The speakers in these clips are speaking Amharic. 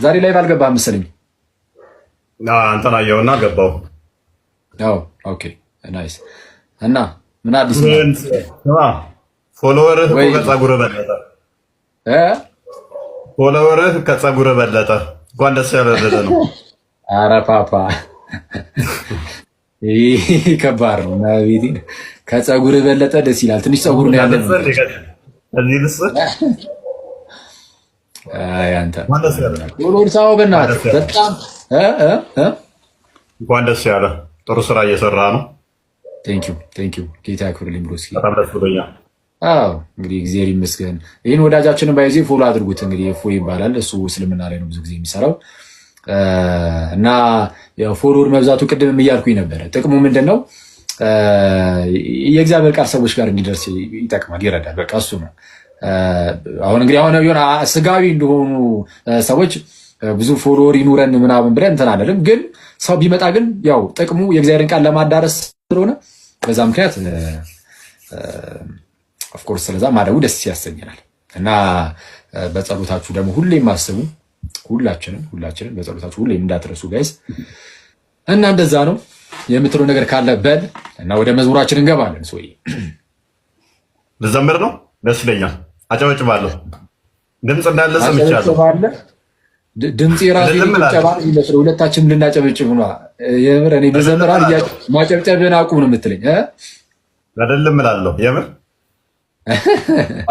ዛሬ ላይ ባልገባህም መሰለኝ። አንተን አየሁና ገባሁ። ኦኬ ናይስ። እና ምን አዲስ ነው? ፎሎወርህ ከፀጉርህ በለጠ። ፎሎወርህ ከፀጉርህ በለጠ። እንኳን ደስ ያለህ ነው። ኧረ ፓፓ ይሄ ከባድ ነው። ናቢቲ ከፀጉርህ በለጠ ደስ ይላል። ትንሽ ፀጉር ነው ያለን። እዚህ ልስ አንተ ሎርሳው በእናትህ በጣም እንኳን ደስ ያለ ጥሩ ስራ እየሰራ ነው። ቴንክ ዩ ጌታ ያክብርልኝ ብሎ እስኪ በጣም ደስ ብሎኛል። እንግዲህ እግዚአብሔር ይመስገን። ይህን ወዳጃችንን ባይዜ ፎሎ አድርጉት። እንግዲህ እፎ ይባላል። እሱ እስልምና ላይ ነው ብዙ ጊዜ የሚሰራው እና ፎሎወር መብዛቱ ቅድምም እያልኩኝ ነበረ። ጥቅሙ ምንድን ነው? የእግዚአብሔር ቃል ሰዎች ጋር እንዲደርስ ይጠቅማል፣ ይረዳል። በቃ እሱ ነው። አሁን እንግዲህ የሆነ ስጋዊ እንደሆኑ ሰዎች ብዙ ፎሎወር ይኑረን ምናምን ብለን እንትን አይደለም፣ ግን ሰው ቢመጣ ግን ያው ጥቅሙ የእግዚአብሔርን ቃል ለማዳረስ ስለሆነ በዛ ምክንያት ኦፍኮርስ ስለዛ ማደቡ ደስ ያሰኘናል። እና በጸሎታችሁ ደግሞ ሁሌም አስቡ። ሁላችንም በጸሎታችሁ ሁሌም እንዳትረሱ ጋይስ። እና እንደዛ ነው የምትለው ነገር ካለ በል እና ወደ መዝሙራችን እንገባለን። ሶይ ልዘምር ነው። ደስ ይለኛል። አጨበጭባለሁ። ድምፅ እንዳለ ሰምቻለሁ። ድምፅ የራሱ ይጨባል ይመስል ሁለታችንም ልናጨበጭብ ነው። የምር እኔ በዘመራ ማጨብጨብን አቁም ነው የምትለኝ አይደለም እላለሁ። የምር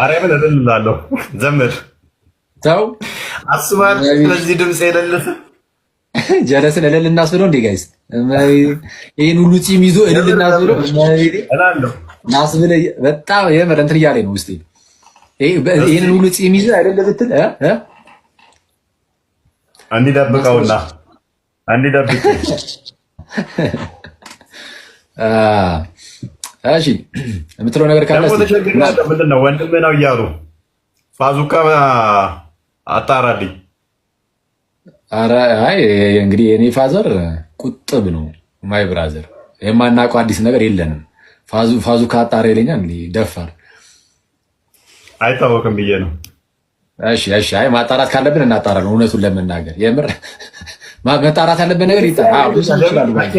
አሬም አይደለም እላለሁ። ዘምር ተው አስባል። ስለዚህ ድምፅ የሌለህ ጀለስን እልል እናስብለው እንዴ ጋይስ? ይሄን ሁሉ ፂም ይዞ እልል እናስብለው እላለሁ። ናስብለ በጣም የምር እንትን እያለኝ ነው ውስጤ። ይሄን ሁሉ ፂም ይዞ አይደለ ብትል እንዲደብቀውና እንዲደብቅ እሺ የምትለው ነገር ካለ ምንድን ነው? ወንድምህ ነው እያሉ ፋዙካ አጣራልኝ። ኧረ አይ እንግዲህ የኔ ፋዘር ቁጥብ ነው። ማይ ብራዘር የማናውቀው አዲስ ነገር የለንም። ፋዙካ አጣራ ይለኛል። ደፋር አይታወቅም ብዬ ነው። እሺ አይ ማጣራት ካለብን እናጣራለን። እውነቱን ለመናገር የምር መጣራት ያለብን ነገር ይጣራ።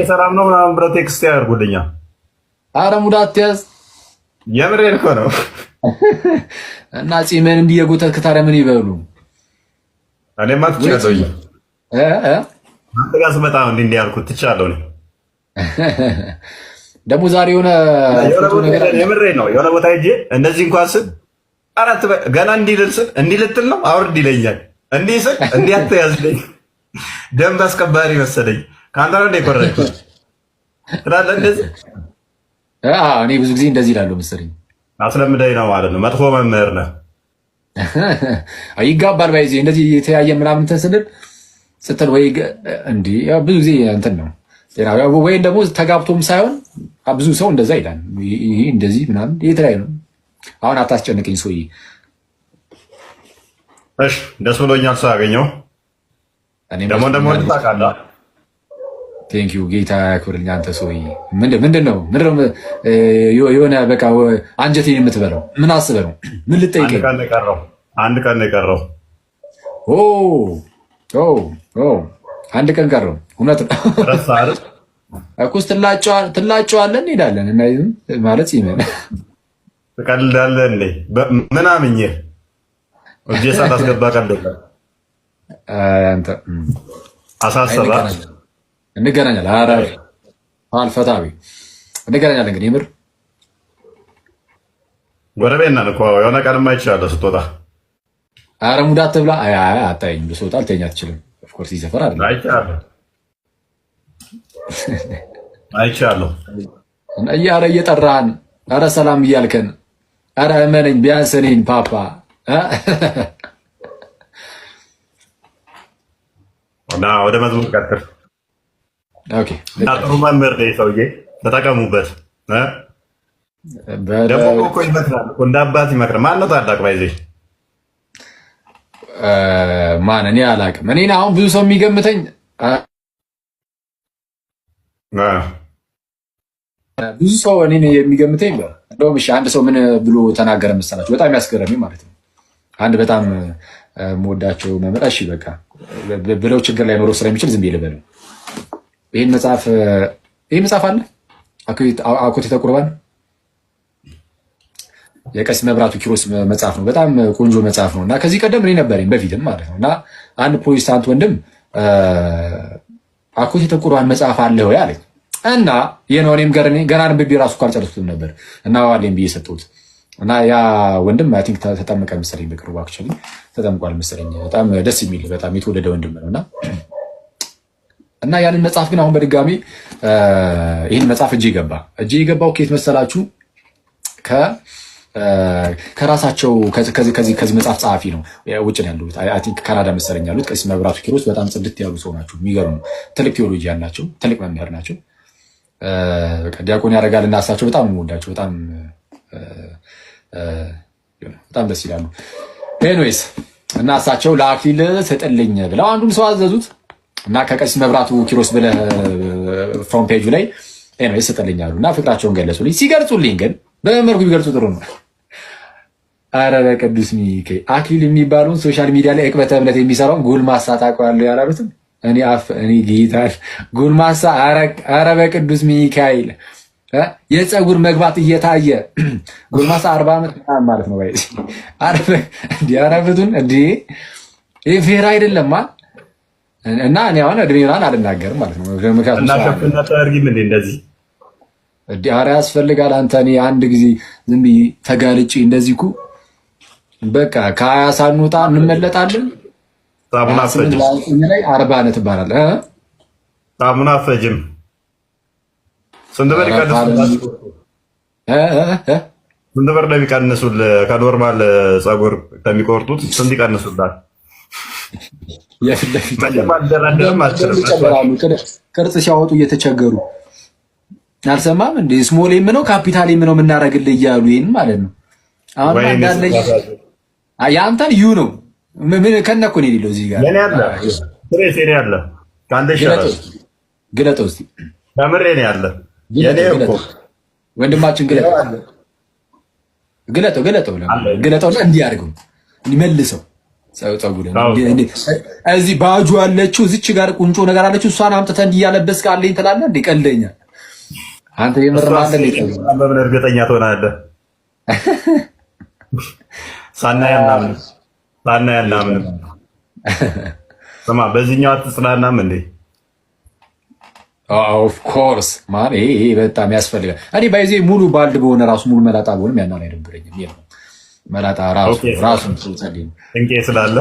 ሰላም ነው ምናምን ብለው ቴክስት ያደርጉልኛል። ኧረ ሙዳት ያዝ። የምሬን እኮ ነው። እና ፂምን እንዲህ የጎተትክ ታዲያ ምን ይበሉ? እኔማ ትችላለሁ። አንተ ጋር ስመጣ ነው እንዲህ ያልኩት። ትችላለሁ እኔ ደግሞ ዛሬ የሆነ የምሬን ነው። የሆነ ቦታ ሂጅ እንደዚህ እንኳን ስል አራት ገና እንዲህ ልትል ነው አውርድ ይለኛል። እንዲህ ስል እንዲህ አትያዝልኝ። ደንብ አስከባሪ መሰለኝ። ከአንተ ነው የኮረጅኩት ትላለህ እንደዚህ። እኔ ብዙ ጊዜ እንደዚህ እላለሁ መሰለኝ። አስለምደኝ ነው ማለት ነው። መጥፎ መምህር ነህ። ይጋባል ባይዜ እንደዚህ የተያየ ምናምን እንትን ስንል ስትል ወይ እንዲህ ብዙ ጊዜ እንትን ነው ወይም ደግሞ ተጋብቶም ሳይሆን ብዙ ሰው እንደዛ ይላል። ይሄ እንደዚህ ምናምን የተለያየ ነው። አሁን አታስጨንቀኝ ሰውዬ። እሺ ደስ ብሎኛል ሰው ያገኘው ደግሞ ታውቃለህ። ቴንኪዩ ጌታ ያክብርልኝ። አንተ ሰውዬ ምንድን ነው የሆነ በቃ አንጀቴን የምትበለው ምን አስበህ ነው? ምን ልጠይቀኝ? አንድ ቀን ነው የቀረው። አንድ ቀን ቀረው። እውነት ነው እኮ ትላጨዋለህ። እንሄዳለን እና ማለት ይመን ትቀልዳለህ እንዴ? ምን አምኜህ እጄ ሳታስገባ ቀልድ አንተ አሳሰባ። እንገናኛለን። ኧረ አልፈታዊ እንገናኛለን። እንግዲህ ምር ጎረቤት ነን እኮ የሆነ ቀንም አይቻለሁ ስትወጣ። ኧረ ሙዳት ትብላ። አታይኝ ስወጣ ልተኛ አትችልም። ኦፍኮርስ ይሰፈር አይደለም አይቻለሁ እያለ እየጠራህን ኧረ ሰላም እያልከን ኧረ እመነኝ ቢያንስ እኔን ፓፓ እና ወደ መዝሙር ቀጥል። እና ጥሩ መምህር ነህ ሰውዬ፣ ተጠቀሙበት። ደግሞ እኮ ይመክራል እኮ እንደ አባት ይመክራል። ማን ነው ታላቅ ባይዜ? ማን? እኔ አላውቅም። እኔ አሁን ብዙ ሰው የሚገምተኝ ብዙ ሰው እኔን የሚገምተኝ እንደውም እሺ አንድ ሰው ምን ብሎ ተናገረ መሰላችሁ? በጣም ያስገረመኝ ማለት ነው። አንድ በጣም የምወዳቸው መምህር እሺ በቃ ብለው ችግር ላይ ኖረው ስለሚችል ዝም ብዬ ልበለው። ይህ መጽሐፍ አለ አኮቴተ ቁርባን የቀሲስ መብራቱ ኪሮስ መጽሐፍ ነው። በጣም ቆንጆ መጽሐፍ ነው እና ከዚህ ቀደም እኔ ነበረኝ በፊትም ማለት ነው እና አንድ ፕሮቴስታንት ወንድም አኮቴተ ቁርባን መጽሐፍ አለ ወይ አለኝ እና የነውኔም ገና አንብቤ ራሱ እኮ አልጨረስኩትም ነበር እና ዋሌም ብዬ ሰጠሁት እና ያ ወንድም አይ ቲንክ ተጠመቀ መሰለኝ በቅርቡ አክቹዋሊ ተጠምቋል መሰለኝ። በጣም ደስ የሚል በጣም የተወደደ ወንድም ነው እና ያንን መጽሐፍ ግን አሁን በድጋሚ ይህን መጽሐፍ እጄ የገባው ከየት መሰላችሁ? ከራሳቸው ከዚህ መጽሐፍ ጸሐፊ ነው። ውጭ ነው ያሉት አይ ቲንክ ካናዳ መሰለኝ ያሉት ቀሲስ መብራቱ ኪሮስ በጣም ጽድት ያሉ ሰው ናቸው። የሚገርሙ ትልቅ ቴዎሎጂ ያላቸው ትልቅ መምህር ናቸው። ዲያቆን ያደርጋል እና እሳቸው በጣም የምወዳቸው በጣም ደስ ይላሉ። ኤኒዌይስ እና እሳቸው ለአክሊል ስጥልኝ ብለው አንዱን ሰው አዘዙት እና ከቀሲስ መብራቱ ኪሮስ ብለህ ፍሮም ፔጁ ላይ ኤኒዌይስ ስጥልኝ አሉ እና ፍቅራቸውን ገለጹልኝ። ሲገልጹልኝ ግን በመልኩ ቢገልጹ ጥሩ ነው። አረ በቅዱስ ሚካኤል አክሊል የሚባለውን ሶሻል ሚዲያ ላይ ዕቅበተ እምነት የሚሰራውን ጎልማሳ ታውቀዋለህ ያላሉትም እኔ ጌታ ጎልማሳ አረ በቅዱስ ሚካኤል የፀጉር መግባት እየታየ ጎልማሳ 40 ዓመት ማለት ነው። ባይዚ አረፍቱን ይሄ ፌር አይደለማ እና እኔ አሁን እድሜውን አልናገርም ማለት ነው። ምክንያቱም እና ታርጊም እንደዚህ ኧረ ያስፈልጋል። አንተ እኔ አንድ ጊዜ ዝም ብዬ ተጋልጬ እንደዚህ እኮ በቃ ከሀያ ሳንወጣ እንመለጣለን። ሳሙና ፈጅም ላይ 40 ዓመት ይባላል። ሳሙና ፈጅም ስንት ብር ይቀንሱል? ከኖርማል ፀጉር ከሚቆርጡት ስንት ይቀንሱላል? ቅርጽ ሲያወጡ እየተቸገሩ አልሰማም እንዴ? ስሞል ኤም ነው ካፒታል ኤም ነው የምናደርግልህ እያሉ ይሄን ማለት ነው። አሁን አንዳንድ ያንተን ዩ ነው ምን ከነኮ ነው የሌለው እዚህ ጋር ለኔ አለ ትሬስ እኔ አለ ካንተ ይሻላል። ግለጠው እስቲ ከምሬ ነው ያለ የኔ እኮ ወንድማችን ግለጠው እንዲያርገው እንዲመልሰው ፀጉር እዚህ ባጁ አለችው እዚች ጋር ቁንጮ ነገር አለችው እሷን አምጥተህ እንዲያለበስክ አለኝ ትላለህ እንዴ? ቀልደኛ አንተ የምርማለ በምን እርግጠኛ ትሆናለህ? ሳናያናምን ስማ፣ በዚህኛው አትጽናናም እንዴ? ኦፍ ኮርስ ማን ይሄ በጣም ያስፈልጋል። እኔ ባይዜ ሙሉ ባልድ በሆነ ራሱ ሙሉ መላጣ በሆነም ያናን አይደብረኝም። ይሄ መላጣ ራሱ እንቄ ስላለ